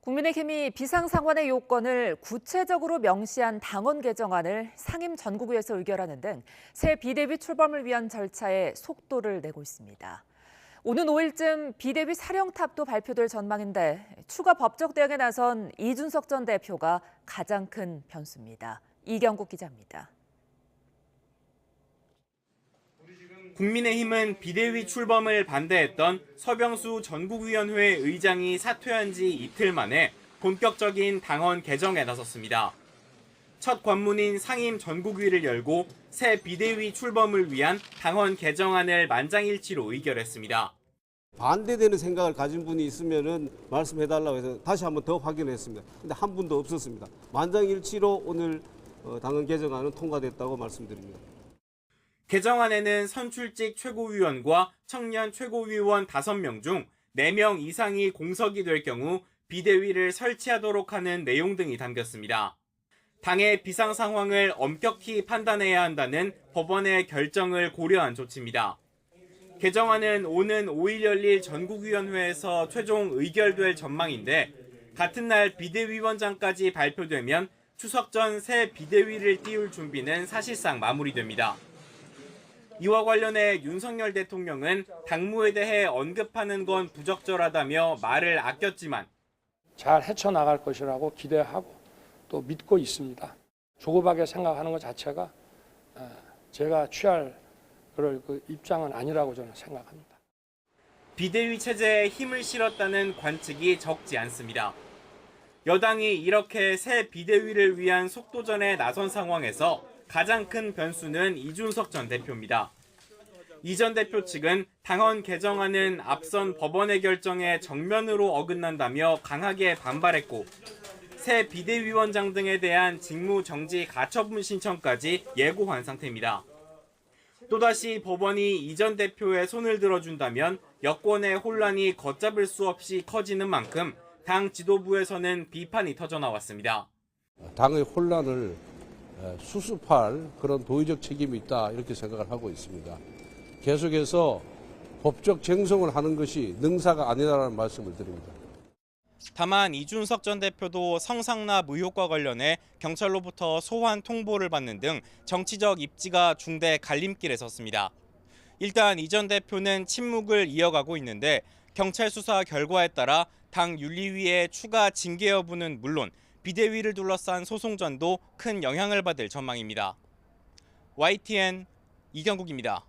국민의힘이 비상상환의 요건을 구체적으로 명시한 당원 개정안을 상임 전국위에서 의결하는 등 새 비대위 출범을 위한 절차에 속도를 내고 있습니다. 오는 5일쯤 비대위 사령탑도 발표될 전망인데 추가 법적 대응에 나선 이준석 전 대표가 가장 큰 변수입니다. 이경국 기자입니다. 국민의힘은 비대위 출범을 반대했던 서병수 전국위원회 의장이 사퇴한 지 이틀 만에 본격적인 당원 개정에 나섰습니다. 첫 관문인 상임 전국위를 열고 새 비대위 출범을 위한 당원 개정안을 만장일치로 의결했습니다. 반대되는 생각을 가진 분이 있으면 말씀해달라고 해서 다시 한번 더 확인했습니다. 근데 한 분도 없었습니다. 만장일치로 오늘 당원 개정안은 통과됐다고 말씀드립니다. 개정안에는 선출직 최고위원과 청년 최고위원 5명 중 4명 이상이 공석이 될 경우 비대위를 설치하도록 하는 내용 등이 담겼습니다. 당의 비상 상황을 엄격히 판단해야 한다는 법원의 결정을 고려한 조치입니다. 개정안은 오는 5일 열릴 전국위원회에서 최종 의결될 전망인데 같은 날 비대위원장까지 발표되면 추석 전 새 비대위를 띄울 준비는 사실상 마무리됩니다. 이와 관련해 윤석열 대통령은 당무에 대해 언급하는 건 부적절하다며 말을 아꼈지만 잘 헤쳐나갈 것이라고 기대하고 또 믿고 있습니다. 조급하게 생각하는 것 자체가 제가 취할 그럴 입장은 아니라고 저는 생각합니다. 비대위 체제에 힘을 실었다는 관측이 적지 않습니다. 여당이 이렇게 새 비대위를 위한 속도전에 나선 상황에서 가장 큰 변수는 이준석 전 대표입니다. 이 전 대표 측은 당원 개정안은 앞선 법원의 결정에 정면으로 어긋난다며 강하게 반발했고 새 비대위원장 등에 대한 직무 정지 가처분 신청까지 예고한 상태입니다. 또다시 법원이 이 전 대표의 손을 들어준다면 여권의 혼란이 걷잡을 수 없이 커지는 만큼 당 지도부에서는 비판이 터져나왔습니다. 당의 혼란을 수습할 그런 도의적 책임이 있다 이렇게 생각을 하고 있습니다. 계속해서 법적 쟁송을 하는 것이 능사가 아니라는 말씀을 드립니다. 다만 이준석 전 대표도 성상납 의혹과 관련해 경찰로부터 소환 통보를 받는 등 정치적 입지가 중대 갈림길에 섰습니다. 일단 이 전 대표는 침묵을 이어가고 있는데 경찰 수사 결과에 따라 당 윤리위의 추가 징계 여부는 물론 비대위를 둘러싼 소송전도 큰 영향을 받을 전망입니다. YTN 이경국입니다.